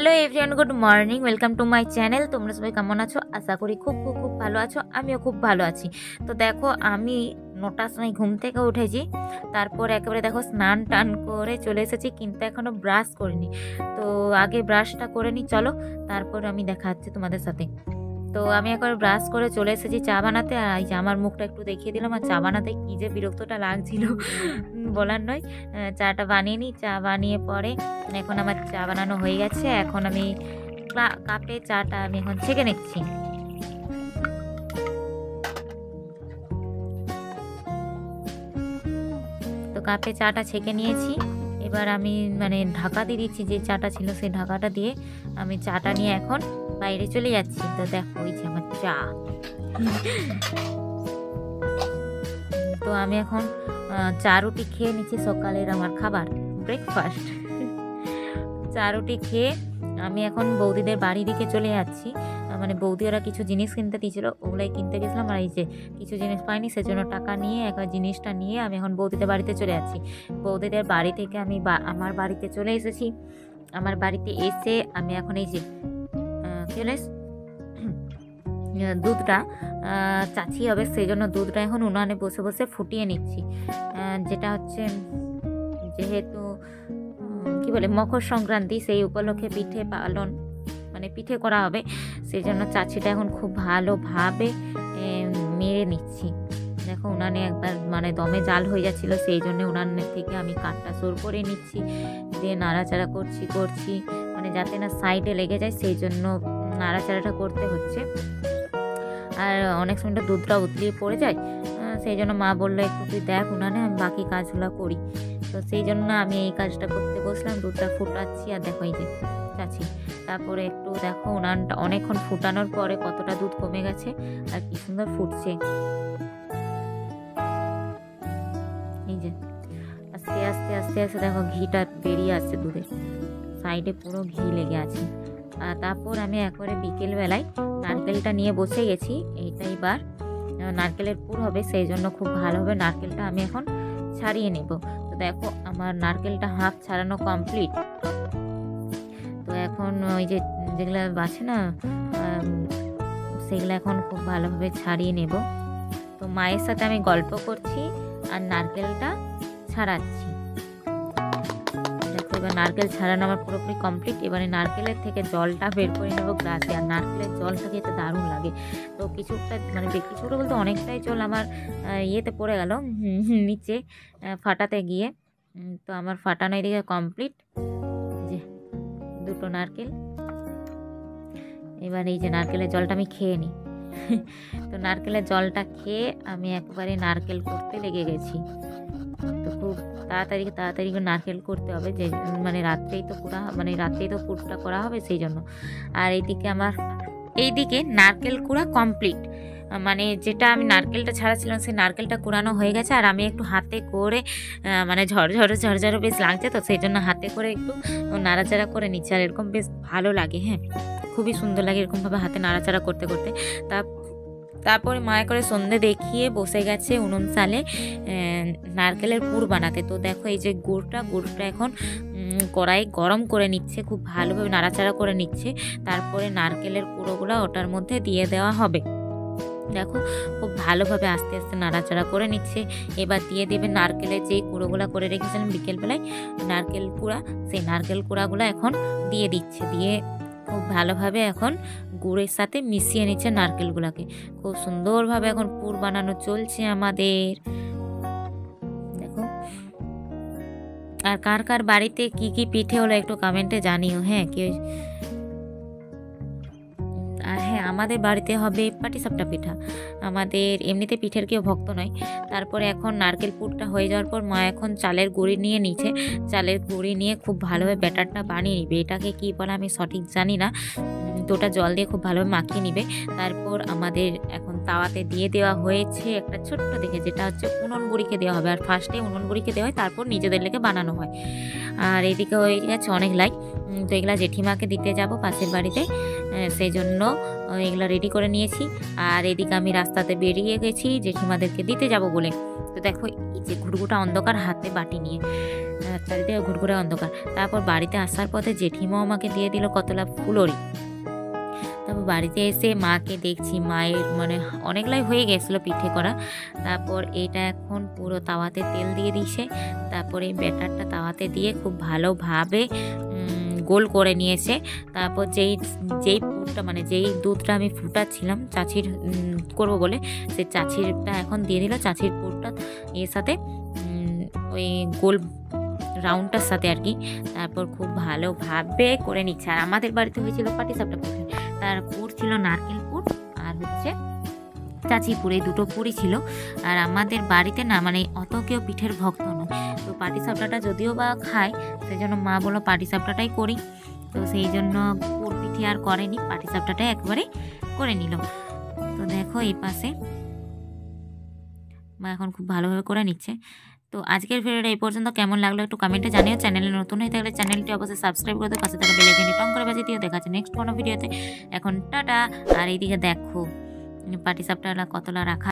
Hello everyone, good morning, welcome to my channel. তোমরা সবাই কেমন আছো? আশা করি খুব খুব খুব ভালো আছো। আমিও খুব ভালো আছি। তো দেখো, আমি 9টার সময় ঘুম থেকে উঠেছি। তারপর একেবারে দেখো স্নান টান করে চলে এসেছি, কিন্তু এখনও ব্রাশ করিনি। তো আগে ব্রাশটা করে নিই, চলো, তারপর আমি দেখা হচ্ছে তোমাদের সাথে। তো আমি একবার ব্রাশ করে চলে এসেছি চা বানাতে। আর এই যে আমার মুখটা একটু দেখিয়ে দিলাম। আর চা বানাতে কী যে বিরক্তটা লাগছিল বলার নয়। চাটা বানিয়ে নিই। চা বানিয়ে পরে এখন আমার চা বানানো হয়ে গেছে। এখন আমি কাপে চাটা আমি এখন ছেঁকে নিচ্ছি। তো কাপে চাটা ছেঁকে নিয়েছি। এবার আমি ঢাকা দিয়ে দিচ্ছি, যে চাটা ছিল সেই ঢাকাটা দিয়ে আমি চাটা নিয়ে এখন বাইরে চলে যাচ্ছি। তো দেখো, ওই যে আমার চা। তো আমি এখন চা রুটি খেয়ে নিচ্ছি, সকালের আমার খাবার, ব্রেকফাস্ট। চা রুটি খেয়ে আমি এখন বৌদিদের বাড়ির দিকে চলে যাচ্ছি। বৌদি ওরা কিছু জিনিস কিনতে দিয়েছিল, ওগুলাই কিনতে গেছিলাম। আর এই যে কিছু জিনিস পাইনি, সেজন্য টাকা নিয়ে একবার জিনিসটা নিয়ে আমি এখন বৌদিদের বাড়িতে চলে যাচ্ছি। বৌদিদের বাড়ি থেকে আমি আমার বাড়িতে চলে এসেছি। আমার বাড়িতে এসে আমি এখন এই যে দুধটা চাচি হবে, সেই জন্য দুধটা এখন উনানে বসে বসে ফুটিয়ে নিচ্ছি। যেটা হচ্ছে, যেহেতু কি বলে মকর সংক্রান্তি, সেই উপলক্ষে পিঠে পালন পিঠে করা হবে, সেই জন্য চাচিটা এখন খুব ভালোভাবে মেরে নিচ্ছি। দেখো, উনানে একবার দমে জাল হয়ে যাচ্ছিলো, সেই জন্য উনানের থেকে আমি কাঠটা সর করে নিচ্ছি, দিয়ে নাড়াচাড়া করছি যাতে না সাইডে লেগে যায়, সেই জন্য নাড়াচাড়াটা করতে হচ্ছে। আর অনেক সময় দুধটা উতলিয়ে পড়ে যায়, সেই জন্য মা বললো একটু তুই দেখ উনানে, আমি বাকি কাজগুলো করি। তো সেই জন্য আমি এই কাজটা করতে বসলাম, দুধটা ফুটাচ্ছি। আর দেখো এই যে চাচ্ছি, তারপরে একটু দেখো উনানটা অনেকক্ষণ ফুটানোর পরে কতটা দুধ কমে গেছে আর কি সুন্দর ফুটছে। এই যে আস্তে আস্তে আস্তে আস্তে দেখো ঘিটা বেরিয়ে আসছে দুধের সাইডে, পুরো ঘি লেগে আছে। আর তারপর আমি একবারে বিকেলবেলায় নারকেলটা নিয়ে বসে গেছি। এইটা এবার নারকেলের পুর হবে, সেই জন্য খুব ভালোভাবে নারকেলটা আমি এখন ছাড়িয়ে নেব। তো দেখো, আমার নারকেলটা হাফ ছাড়ানো কমপ্লিট। তো এখন ওই যে যেগুলো আছে না, সেগুলো এখন খুব ভালোভাবে ছাড়িয়ে নেব। তো মায়ের সাথে আমি গল্প করছি আর নারকেলটা ছাড়াচ্ছি। দেখো, এবার নারকেল ছাড়ানো আমার পুরোপুরি কমপ্লিট। এবারে নারকেলের থেকে জলটা বের করে নেবো গ্লাসে। আর নারকেলের জলটা খেতে দারুণ লাগে। তো কিছুটা কিছুটা বলতে অনেকটাই জল আমার ইয়েতে পড়ে গেল নিচে ফাটাতে গিয়ে। তো আমার ফাটানো এদিকে কমপ্লিট। যে দুটো নারকেল, এবার এই যে নারকেলের জলটা আমি খেয়ে নিই। তো নারকেলের জলটা খেয়ে আমি একবারে নারকেল করতে লেগে গেছি। তো খুব তাড়াতাড়ি নারকেল করতে হবে, যে রাত্রেই তো পুরটা করা হবে, সেই জন্য। আর এইদিকে নারকেল কুড়া কমপ্লিট। যেটা আমি নারকেলটা ছাড়াছিলাম, সেই নারকেলটা কুড়ানো হয়ে গেছে। আর আমি একটু হাতে করে ঝরঝরো বেশ লাগছে, তো সেই জন্য হাতে করে একটু নাড়াচাড়া করে নিচ্ছি। আর এরকম বেশ ভালো লাগে, হ্যাঁ, খুবই সুন্দর লাগে এরকমভাবে হাতে নাড়াচাড়া করতে করতে। তারপরে মায়ে করে সন্ধে দেখিয়ে বসে গেছে উনুন সালে নারকেলের পুর বানাতে। তো দেখো, এই যে গুড়টা এখন কড়াই গরম করে নিচ্ছে, খুব ভালোভাবে নাড়াচাড়া করে নিচ্ছে। তারপরে নারকেলের পুরোগুলো ওটার মধ্যে দিয়ে দেওয়া হবে। দেখো, খুব ভালোভাবে আস্তে আস্তে নাড়াচাড়া করে নিচ্ছে। এবার দিয়ে দেবে নারকেলের যেই কুড়োগুলো করে রেখেছিলাম বিকেলবেলায়, নারকেল কুড়া, সেই নারকেল কুড়াগুলো এখন দিয়ে দিচ্ছে। দিয়ে খুব ভালোভাবে এখন গুড়ের সাথে মিশিয়ে নিচ্ছে নারকেলগুলোকে। খুব সুন্দরভাবে এখন পুর বানানো চলছে আমাদের। দেখো, আর কার কার বাড়িতে কি কি পিঠে হলো একটু কমেন্টে জানিও, হ্যাঁ। আর হ্যাঁ, আমাদের বাড়িতে হবে পাটিসাপটা পিঠা। আমাদের এমনিতে পিঠের কেউ ভক্ত নয়। তারপরে এখন নারকেল পুরটা হয়ে যাওয়ার পর মা এখন চালের গুঁড়ি নিয়ে নিচ্ছে। চালের গুঁড়ি নিয়ে খুব ভালোভাবে ব্যাটারটা বানিয়ে নিবে। এটাকে কী বলে আমি সঠিক জানি না। তো ওটা জল দিয়ে খুব ভালোভাবে মাখিয়ে নিবে। তারপর আমাদের এখন তাওয়াতে দিয়ে দেওয়া হয়েছে একটা ছোট্ট দেখে, যেটা হচ্ছে উনুন বুড়িকে দেওয়া হবে। আর ফার্স্টে উনুন বুড়িকে দেওয়া হয়, তারপর নিজেদের লেগে বানানো হয়। আর এদিকে হয়ে গেছে অনেক লাই। তো এগুলা জেঠিমাকে দিতে যাব পাশের বাড়িতে, সেই জন্য এগুলো রেডি করে নিয়েছি। আর এদিকে আমি রাস্তাতে বেরিয়ে গেছি জেঠিমাদেরকে দিতে যাব বলে। তো দেখো এই যে ঘুরঘুটা অন্ধকার, হাতে বাটি নিয়ে, চারিদিকে ঘুরঘুরে অন্ধকার। তারপর বাড়িতে আসার পথে জেঠিমাও আমাকে দিয়ে দিল কতলা ফুলরি। তারপর বাড়িতে এসে মাকে দেখছি, মায়ের মানে অনেকলাই হয়ে গেছিলো পিঠে করা। তারপর এটা এখন পুরো তাওয়াতে তেল দিয়ে দিছে। তারপর এই ব্যাটারটা তাওয়াতে দিয়ে খুব ভালোভাবে গোল করে নিয়েছে। তারপর যেই পুরটা মানে যেই দুধটা আমি ফুটাচ্ছিলাম চাচির করবো বলে, সেই চাচিরটা এখন দিয়ে দিল। চাচির পুরটা এর সাথে ওই গোল রাউন্ডটার সাথে আর কি। তারপর খুব ভালোভাবে করে নিচ্ছে। আর আমাদের বাড়িতে হয়েছিল পাটিসাপটা পিঠে, তার পুর ছিল নারকেল পুর আর হচ্ছে চাচি পুর, এই দুটো পুরই ছিল। আর আমাদের বাড়িতে না মানে অত কেউ পিঠের ভক্ত নয়, তো পাটিসাপটাটা যদিও বা খায়, সেই জন্য মা বললো পাটিসাপটাটাই করি। তো সেই জন্য পুর পিঠে আর করেনি, পাটিসাপটাটাই একবারে করে নিল। তো দেখো এই পাশে মা এখন খুব ভালোভাবে করে নিচ্ছে। তো আজকের ভিডিওটা এই পর্যন্ত। কেমন লাগলো একটু কমেন্টে জানিও। চ্যানেলে নতুন হয়ে থাকলে চ্যানেলটি অবশ্যই সাবস্ক্রাইব করে দিও, পাশে থাকা বেল আইকনটি টং করে বাজিয়ে দিও। দেখা যাচ্ছে নেক্সট কোনো ভিডিওতে। এখন টাটা। আর এইদিকে দেখো পাটিসাপটা কতলা রাখা।